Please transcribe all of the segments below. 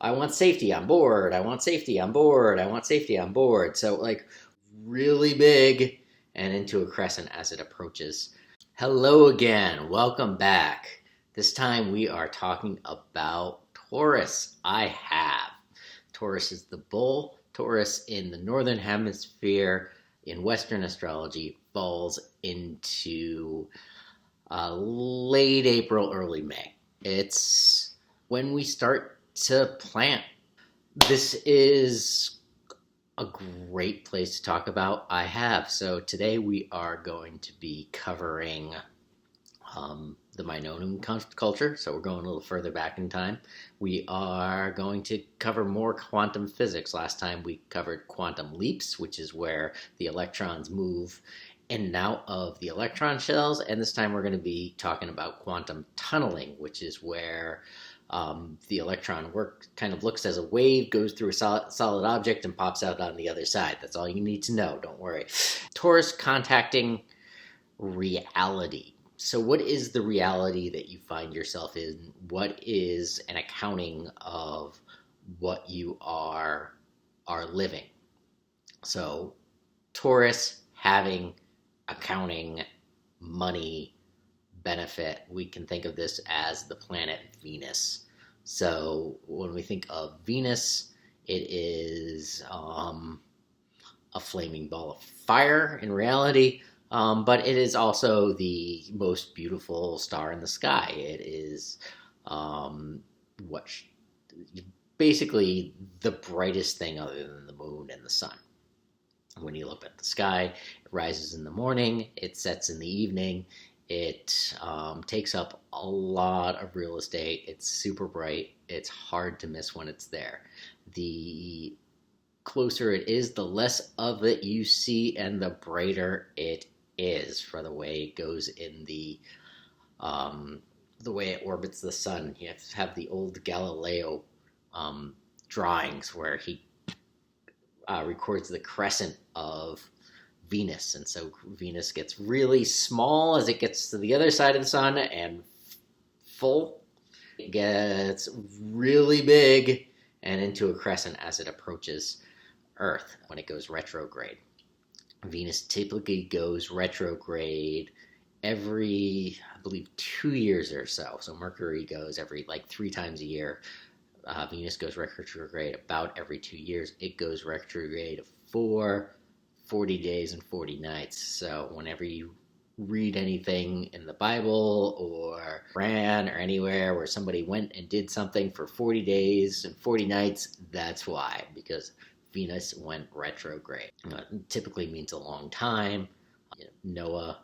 I want safety on board. I want safety on board. I want safety on board. So, like, really big and into a crescent as it approaches. Hello again. Welcome back. This time we are talking about Taurus. I have. Taurus is the bull. Taurus in the northern hemisphere in Western astrology falls into late April, early May. It's when we start to plant. This is a great place to talk about I have. So today we are going to be covering the Minoan culture. So we're going a little further back in time. We are going to cover more quantum physics. Last time we covered quantum leaps, which is where the electrons move in and out of the electron shells. And this time we're going to be talking about quantum tunneling, which is where the electron kind of looks as a wave, goes through a solid object and pops out on the other side. That's all you need to know. Don't worry. Taurus contacting reality. So what is the reality that you find yourself in? What is an accounting of what you are living? So Taurus having accounting, money, benefit. We can think of this as the planet Venus. So when we think of Venus, it is a flaming ball of fire in reality. But it is also the most beautiful star in the sky. It is basically the brightest thing other than the moon and the sun. When you look at the sky, it rises in the morning, it sets in the evening, it takes up a lot of real estate, it's super bright, it's hard to miss when it's there. The closer it is, the less of it you see and the brighter it is for the way it goes in the way it orbits the sun. You have to have the old Galileo drawings where he records the crescent of Venus, and so Venus gets really small as it gets to the other side of the sun and full. It gets really big and into a crescent as it approaches Earth when it goes retrograde. Venus typically goes retrograde every, I believe, 2 years or so. So Mercury goes every 3 times a year. Venus goes retrograde about every 2 years. It goes retrograde for 40 days and 40 nights. So whenever you read anything in the Bible or Quran or anywhere where somebody went and did something for 40 days and 40 nights, that's why, because Venus went retrograde. It typically means a long time. Noah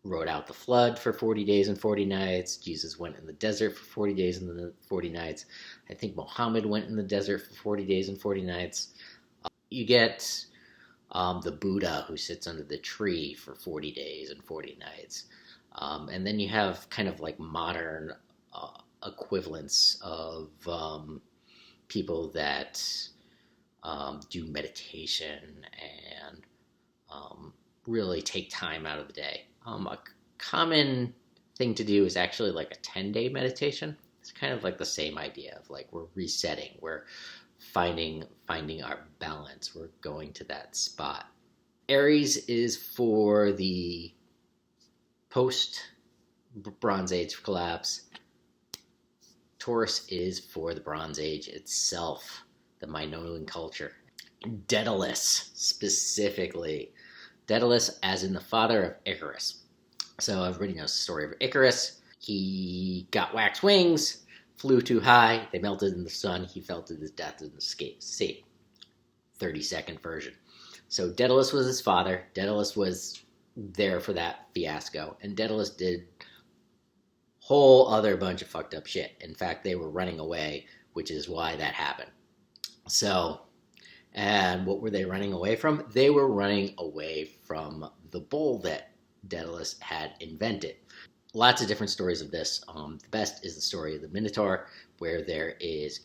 rode out the flood for 40 days and 40 nights. Jesus went in the desert for 40 days and 40 nights. I think Muhammad went in the desert for 40 days and 40 nights. You get the Buddha who sits under the tree for 40 days and 40 nights. And then you have kind of like modern equivalents of people that do meditation and really take time out of the day. A common thing to do is actually like a 10-day meditation. It's kind of like the same idea of like we're resetting, we're finding our balance, we're going to that spot. Aries is for the post Bronze Age collapse. Taurus is for the Bronze Age itself, the Minoan culture. Daedalus, specifically. Daedalus as in the father of Icarus. So everybody knows the story of Icarus. He got wax wings, flew too high, they melted in the sun, he fell to his death in the sea. 30-second version. So Daedalus was his father. Daedalus was there for that fiasco. And Daedalus did whole other bunch of fucked up shit. In fact, they were running away, which is why that happened. So, and what were they running away from? They were running away from the bull that Daedalus had invented. Lots of different stories of this. The best is the story of the Minotaur, where there is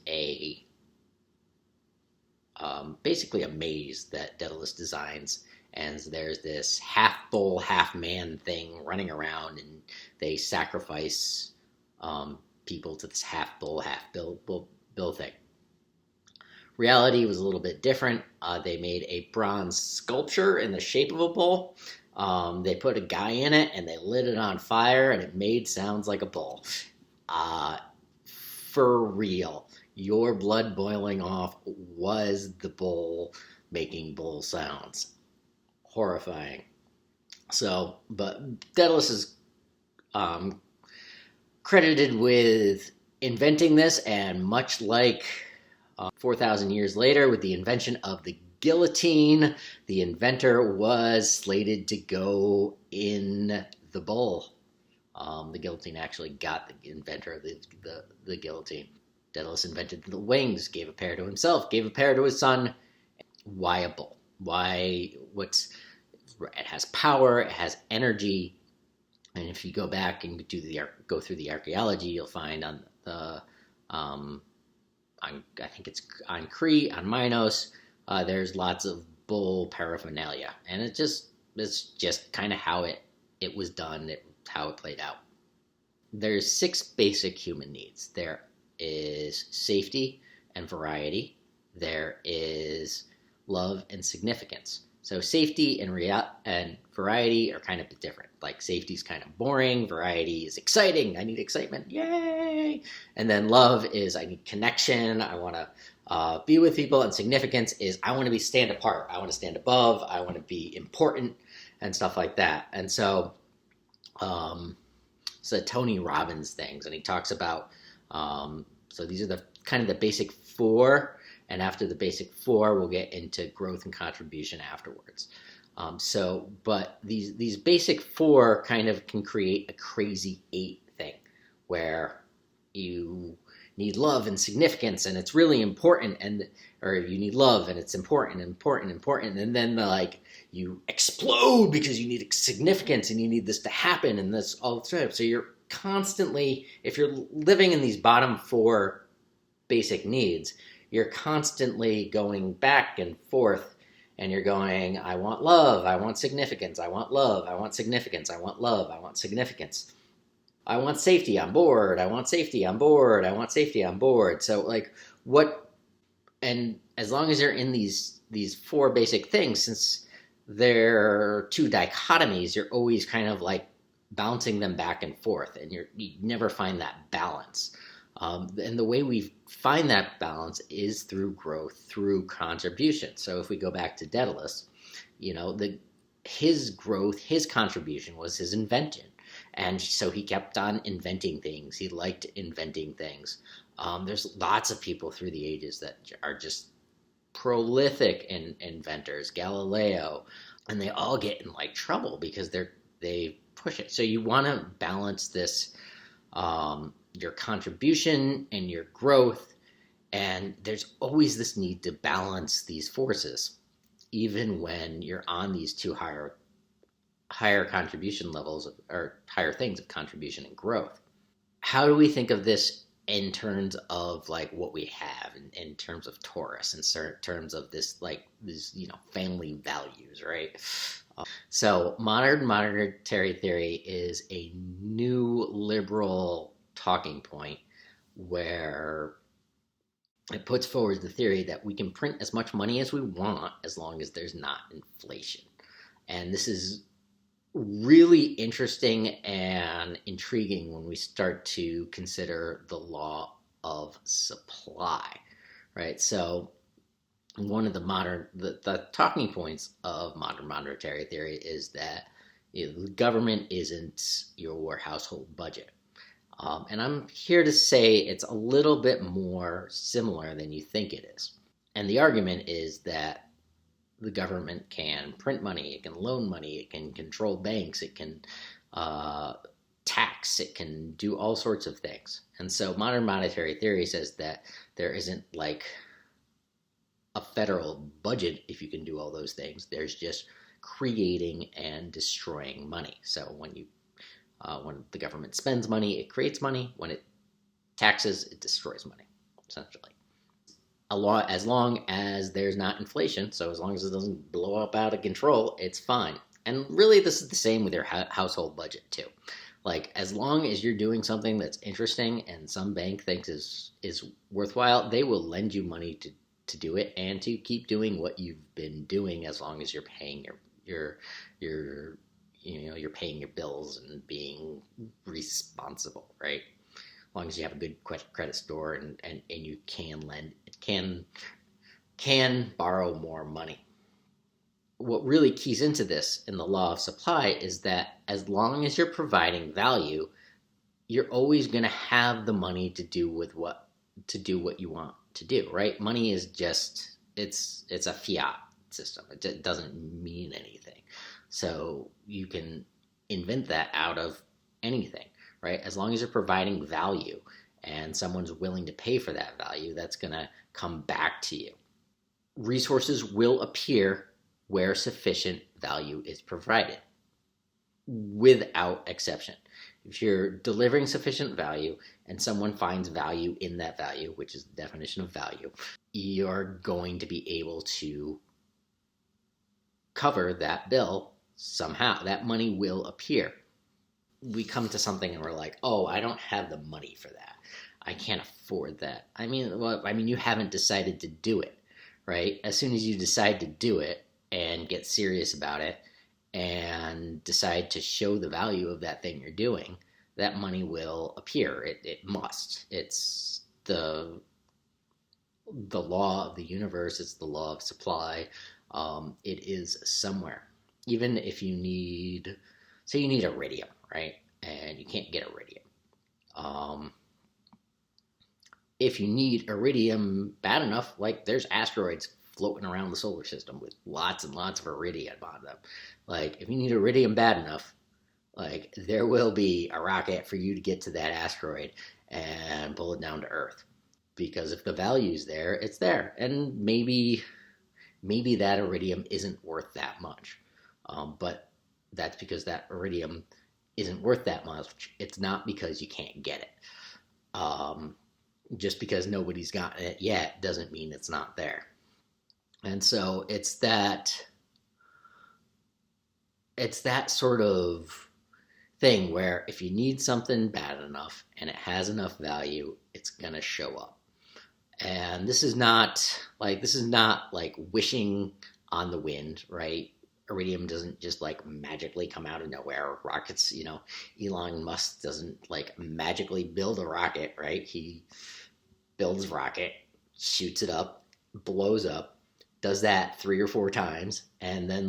basically a maze that Daedalus designs, and there's this half bull, half man thing running around, and they sacrifice people to this half bull, half bill thing. Reality was a little bit different. They made a bronze sculpture in the shape of a bull. They put a guy in it and they lit it on fire and it made sounds like a bull. For real. Your blood boiling off was the bull making bull sounds. Horrifying. So, but Daedalus is credited with inventing this, and much like 4,000 years later with the invention of the guillotine, the inventor was slated to go in the bull. The guillotine actually got the inventor of the guillotine. Daedalus invented the wings, gave a pair to himself, gave a pair to his son. Why a bull? Why? It has power, it has energy, and if you go back and go through the archaeology, you'll find on the I think it's on Crete, on Minos, there's lots of bull paraphernalia, and it's just kind of how it was done, how it played out. There's 6 basic human needs. There is safety and variety. There is love and significance. So safety and variety are kind of different. Like safety is kind of boring, variety is exciting. I need excitement, yay! And then love is I need connection. I want to be with people, and significance is I want to stand apart. I want to stand above. I want to be important and stuff like that. And so, Tony Robbins things, and he talks about. So these are the kind of the basic 4. And after the basic 4, we'll get into growth and contribution afterwards. But these basic 4 kind of can create a crazy 8 thing, where you need love and significance, and it's really important, or you need love and it's important, and then you explode because you need significance and you need this to happen, and this all the time. So you're constantly, if you're living in these bottom 4 basic needs, you're constantly going back and forth, and you're going, I want love, I want significance, I want love, I want significance, I want love, I want significance. I want safety on board, I want safety on board, I want safety on board. So and as long as you're in these 4 basic things, since there are 2 dichotomies, you're always kind of like bouncing them back and forth, and you never find that balance. And the way we find that balance is through growth, through contribution. So if we go back to Daedalus, his growth, his contribution was his invention. And so he kept on inventing things. He liked inventing things. There's lots of people through the ages that are just prolific inventors, Galileo, and they all get in trouble because they push it. So you want to balance this, your contribution and your growth, and there's always this need to balance these forces, even when you're on these 2 higher contribution levels, or higher things of contribution and growth. How do we think of this in terms of what we have in terms of Taurus, in terms of this these family values, right? So modern monetary theory is a new liberal talking point where it puts forward the theory that we can print as much money as we want as long as there's not inflation. And this is really interesting and intriguing when we start to consider the law of supply, right? So one of the talking points of modern monetary theory is that the government isn't your household budget. And I'm here to say it's a little bit more similar than you think it is. And the argument is that the government can print money, it can loan money, it can control banks, it can tax, it can do all sorts of things. And so modern monetary theory says that there isn't a federal budget if you can do all those things. There's just creating and destroying money. So when the government spends money, it creates money. When it taxes, it destroys money, essentially. As long as there's not inflation, so as long as it doesn't blow up out of control, it's fine. And really, this is the same with your household budget, too. As long as you're doing something that's interesting and some bank thinks is worthwhile, they will lend you money to do it and to keep doing what you've been doing as long as you're paying your you're paying your bills and being responsible, right? As long as you have a good credit score and you can lend, can borrow more money. What really keys into this in the law of supply is that as long as you're providing value, you're always going to have the money to do what you want to do, right? Money is just it's a fiat system. It doesn't mean anything. So you can invent that out of anything, right? As long as you're providing value and someone's willing to pay for that value, that's going to come back to you. Resources will appear where sufficient value is provided, without exception. If you're delivering sufficient value and someone finds value in that value, which is the definition of value, you're going to be able to cover that bill somehow. That money will appear. We come to something and we're like, oh, I don't have the money for that. I can't afford that. I mean, you haven't decided to do it, right? As soon as you decide to do it and get serious about it and decide to show the value of that thing you're doing, that money will appear. It must. It's the law of the universe. It's the law of supply. It is somewhere. Even if you need, say you need iridium, right? And you can't get iridium. If you need iridium bad enough, like there's asteroids floating around the solar system with lots and lots of iridium on them. Like if you need iridium bad enough, like there will be a rocket for you to get to that asteroid and pull it down to Earth. Because if the value's there, it's there. And maybe that iridium isn't worth that much. But that's because that iridium isn't worth that much. It's not because you can't get it. Just because nobody's gotten it yet doesn't mean it's not there. And so it's that sort of thing where if you need something bad enough and it has enough value, it's going to show up. And this is not like wishing on the wind, right? Iridium doesn't just like magically come out of nowhere. Rockets, Elon Musk doesn't like magically build a rocket, right? He builds a rocket, shoots it up, blows up, does that 3 or 4 times, and then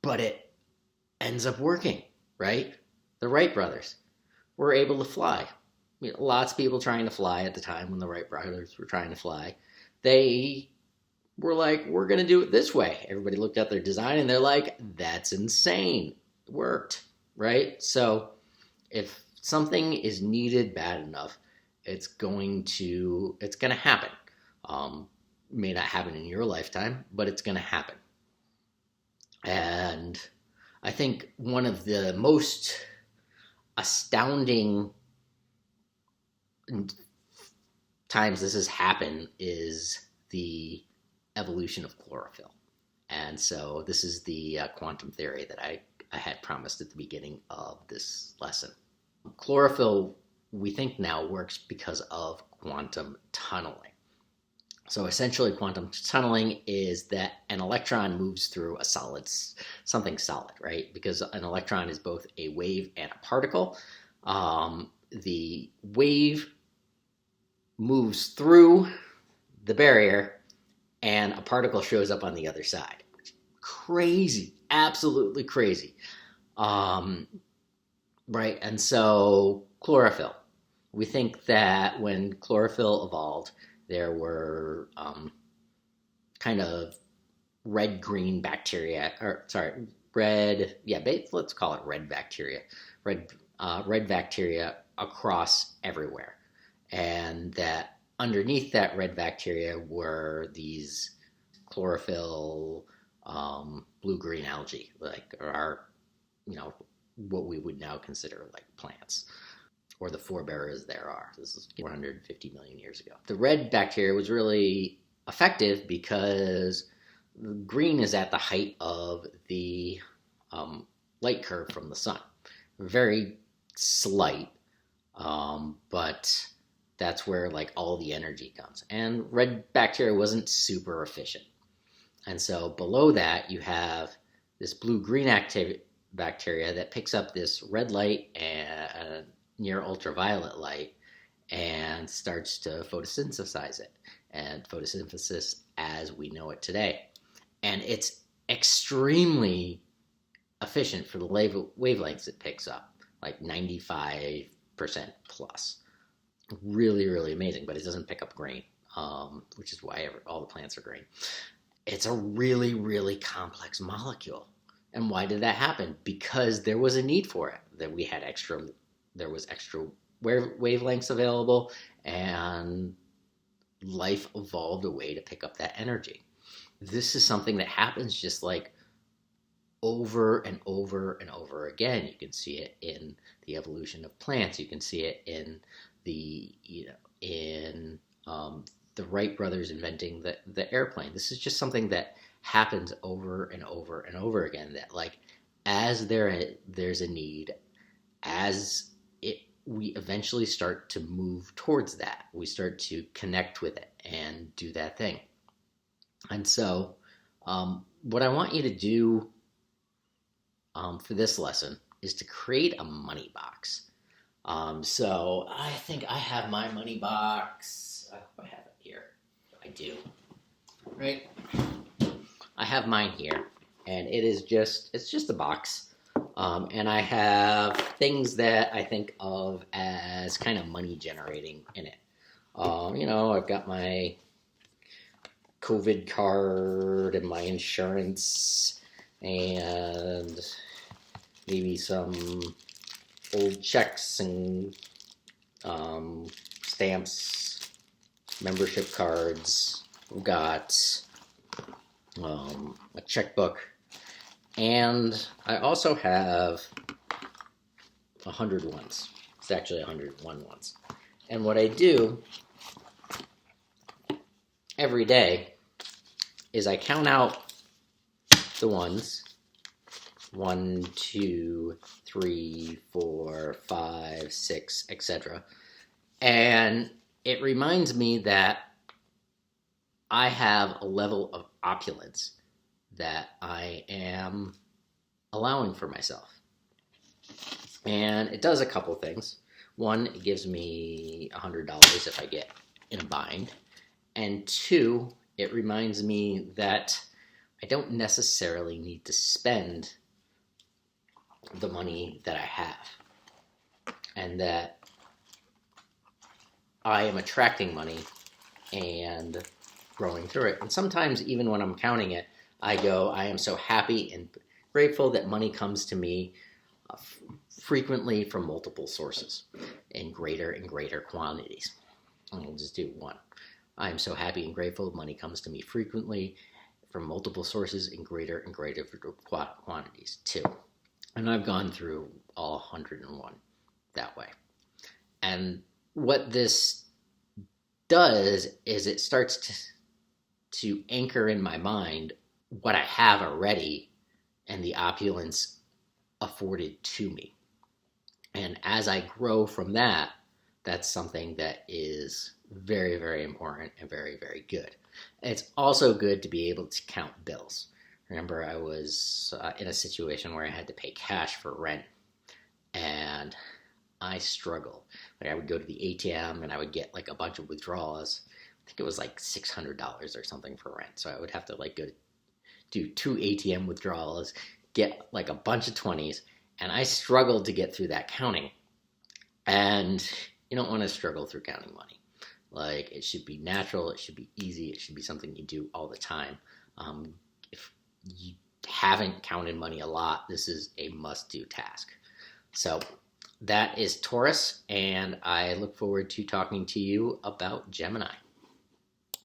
but it ends up working, right? The Wright brothers were able to fly. Lots of people trying to fly at the time when the Wright brothers were trying to fly. They were like, we're going to do it this way. Everybody looked at their design and they're like, that's insane. It worked, right? So if something is needed bad enough, it's going to happen. May not happen in your lifetime, but it's going to happen. And I think one of the most astounding times this has happened is the evolution of chlorophyll. And so this is the quantum theory that I had promised at the beginning of this lesson. Chlorophyll, we think now, works because of quantum tunneling. So essentially quantum tunneling is that an electron moves through something solid, right? Because an electron is both a wave and a particle. The wave moves through the barrier and a particle shows up on the other side. Crazy, absolutely crazy. Right, and so chlorophyll. We think that when chlorophyll evolved, there were kind of red-green bacteria, let's call it red bacteria, red bacteria across everywhere. And that underneath that red bacteria were these chlorophyll blue-green algae, what we would now consider like plants, or the forebearers there are. This is 450 million years ago. The red bacteria was really effective because green is at the height of the light curve from the sun. Very slight, but That's where like all the energy comes. And red bacteria wasn't super efficient. And so below that, you have this blue-green bacteria that picks up this red light and near ultraviolet light and starts to photosynthesize it. And photosynthesis as we know it today. And it's extremely efficient for the wavelengths it picks up, like 95% plus. Really, really amazing, but it doesn't pick up green, which is why all the plants are green. It's a really, really complex molecule. And why did that happen? Because there was a need for it. That there was extra wavelengths available, and life evolved a way to pick up that energy. This is something that happens just like over and over and over again. You can see it in the evolution of plants. You can see it in the Wright brothers inventing the airplane. This is just something that happens over and over and over again. That like as there's a need, we eventually start to move towards that. We start to connect with it and do that thing. And so, what I want you to do for this lesson is to create a money box. So I think I have my money box. I hope I have it here. I do. Right? I have mine here, and it's just a box. And I have things that I think of as kind of money generating in it. I've got my COVID card and my insurance and maybe some old checks and stamps, membership cards. We've got a checkbook, and I also have 100 ones. It's actually 101 ones. And what I do every day is I count out the ones 1, 2, 3, 4, 5, 6, etc. And it reminds me that I have a level of opulence that I am allowing for myself. And it does a couple things. One, it gives me $100 if I get in a bind. And two, it reminds me that I don't necessarily need to spend the money that I have, and that I am attracting money and growing through it. And sometimes even when I'm counting it, I am so happy and grateful that money comes to me frequently from multiple sources in greater and greater quantities. And we'll just do one. I am so happy and grateful money comes to me frequently from multiple sources in greater and greater quantities. 2. And I've gone through all 101 that way. And what this does is it starts to anchor in my mind what I have already and the opulence afforded to me. And as I grow from that, that's something that is very, very important and very, very good. It's also good to be able to count bills. Remember, I was in a situation where I had to pay cash for rent, and I struggled. Like I would go to the ATM and I would get like a bunch of withdrawals. I think it was like $600 or something for rent. So I would have to like go do 2 ATM withdrawals, get like a bunch of 20s, and I struggled to get through that counting. And you don't want to struggle through counting money. Like, it should be natural, it should be easy, it should be something you do all the time. If you haven't counted money a lot, this is a must-do task. So that is Taurus, and I look forward to talking to you about Gemini.